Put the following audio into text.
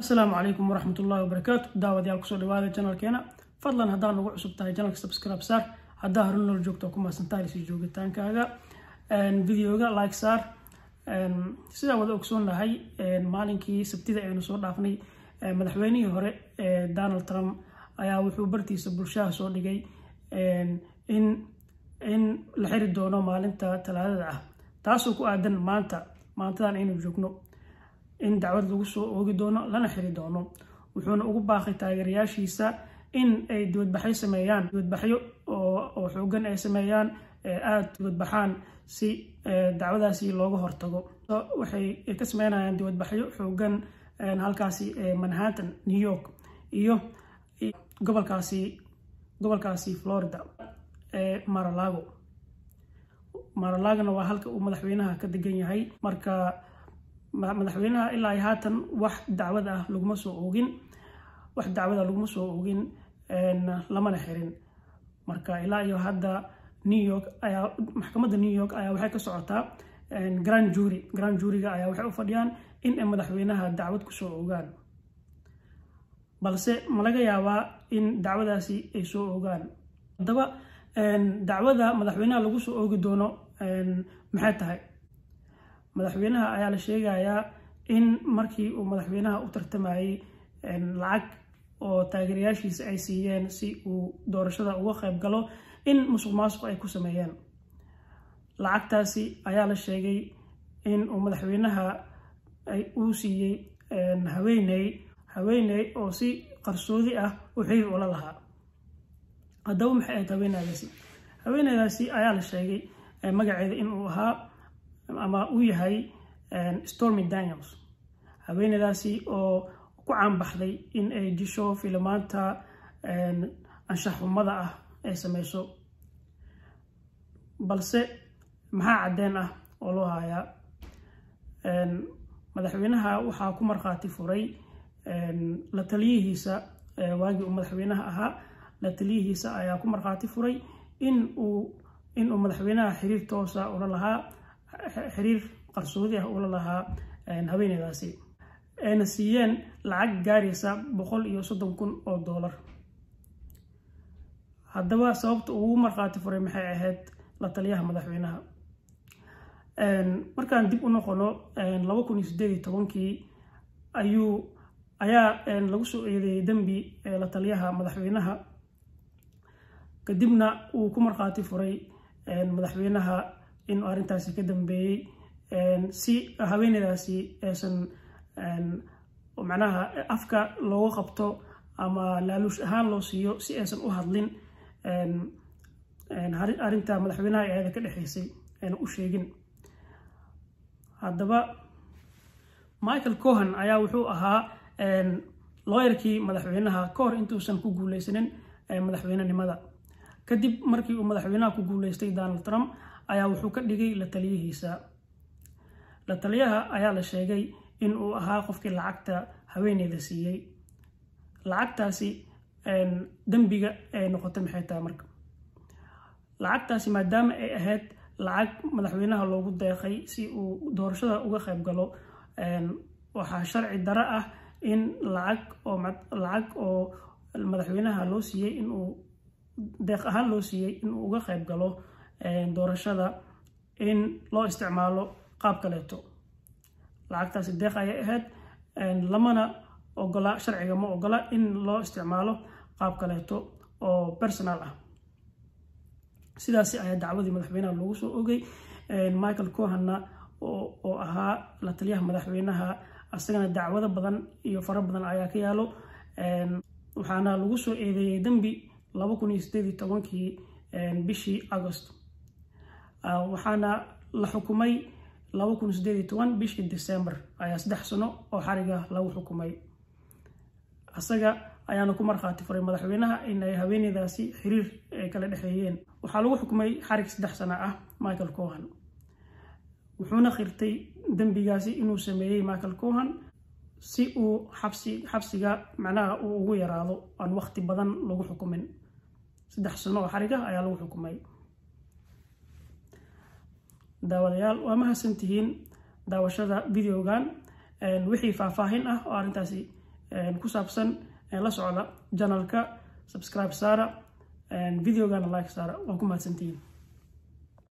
السلام عليكم ورحمة الله وبركاته. دعوة يالك سو دواada channelkeena. Fadlan haddaan ugu cusub tahay channelka subscribe saar. Haddaa horun noo joogto kuma santahay si joogitaankaaga. Videoga like saar. Sida wada ogsoonahay maalinkii Sabtida aynu soo dhaafnay madaxweynihii hore Donald Trump ayaa wuxuu bartiisa bulshada soo dhigay in la xiri doono maalinta Talaadada ah. Taasoo ku aadan maantadan aynu joogno in dacwad lagu soo oogi doono lana xiri doono. Wuxuuna ugu baaqay taageerayaashiisa in ay dibadbaxyo oo xoogan ay sameeyaan aad dibadbaxaan si dacwadaasi looga hortago. Waxay ka sameynayaan dibadbaxyo xoogan halkaasi Manhattan, New York iyo gobolkaasi Florida Mar-a-Lago. Mar-a-Lagona waa halka uu madaxweynaha ka degan yahay. Marka madaxweynaha ilaa haatan wax dacwad ah laguma soo oogin lamana xirin. Marka ilaa iyo hadda maxkamadda New York ayaa waxay ka socotaa grand jury-ga ayaa waxay u fadhiyaan in ay madaxweynaha dacwad ku soo oogaan. Balse ma laga yaabaa in dacwadaasi ay soo oogaan. Haddaba dacwada madaxweynaha lagu soo oogi doono maxay tahay? Madaxweynaha ayaa la sheegayaa in markii uu madaxweynaha u tartamayay lacag oo taageerayaashiisa ay siiyeen si uu doorashada uga qayb galo in musuqmaasuq ay ku sameeyeen. Lacagtaasi ayaa la sheegay in uu madaxweynaha uu siiyey haweeney oo si qarsoodi ah u xiriir ula lahaa. Haddaba maxay ahayd haweeneydaasi? Haweeneydaasi ayaa la sheegay magaceeda in uu ahaa ama uu yahay Stormy Daniels. Haweeneydaasi oo ku caanbaxday in ay disho filimaanta anshax xumada ah ay sameyso. Balse maxaa cadeen ah oo loo hayaa? Madaxweynaha waxaa ku markhaati furay la taliyihiisa waagii uu madaxweynaha ahaa. La taliyihiisa ayaa ku markhaati furay in uu madaxweynaha xiriir toosa ula lahaa, xiriir qarsoodi ah ula lahaa haweeneydaasi. Ayna siiyeen lacag gaaraysa $130,000. Haddaba sababta ugu markhaati furay maxay ahayd la taliyaha madaxweynaha? Markaan dib u noqono 2018 ayaa lagu soo eedeeyay dambi la taliyaha madaxweynaha. Kadibna uu ku markhaati furay madaxweynaha in arrintaasi ka dambeeyay si haweeneydaasi aysan macnaha afka looga qabto ama laaluush ahaan loo siiyo si aysan u hadlin arrinta madaxweynaha ee ka dhaxaysay ayna u sheegin. Haddaba Michael Cohen ayaa wuxuu ahaa lawyerkii madaxweynaha ka hor intuusan ku guuleysanin madaxweynenimada. Kadib markii uu madaxweynaha ku guuleystay Donald Trump ayaa wuxuu ka dhigay la taliyihiisa. La taliyaha ayaa la sheegay in uu ahaa qofkii lacagta haweeneyda siiyey. Lacagtaasi dambiga ay noqotay maxay tahay marka? Lacagtaasi maadaama ay ahayd lacag madaxweynaha loogu deeqay si uu doorashada uga qayb galo, waxaa sharci darro ah in lacag oo madaxweynaha loo siiyey in uu deeq ahaan loo siiyey in uu uga qayb galo doorashada in loo isticmaalo qaab kaleeto. Lacagtaasi deeq ayay ahayd, lamana ogola, sharciga ma ogola in loo isticmaalo qaab kaleeto oo personal ah. Sidaasi ayaa dacwadii madaxweynaha loogu soo oogay. Michael Cohenna oo ahaa la taliyaha madaxweynaha asagana dacwado badan iyo fara badan ayaa ka yaalo. Waxaana lagu soo eedeeyay dambi 2018 bishii August. Waxaana la xukumay 2018 bishii December ayaa 3 sano oo xariga lagu xukumay. Asaga ayaana ku markhaati furay madaxweynaha in ay haweeneydaasi xiriir ay kala dhaxeeyeen. Waxaa lagu xukumay xarig 3 sano ah Michael Cohen. Wuxuuna qirtay dambigaasi inuu sameeyay Michael Cohen si uu xabsiga macnaha uu ugu yaraado aan waqti badan lagu xukumin. 3 sano oo xariga ayaa lagu xukumay. Daawadayaal waa mahadsantihiin daawashada videogan. Wixii faahfaahin ah oo arrintaasi ku saabsan la socda channelka subscribe saara videogana like saara waan ku mahadsantihiin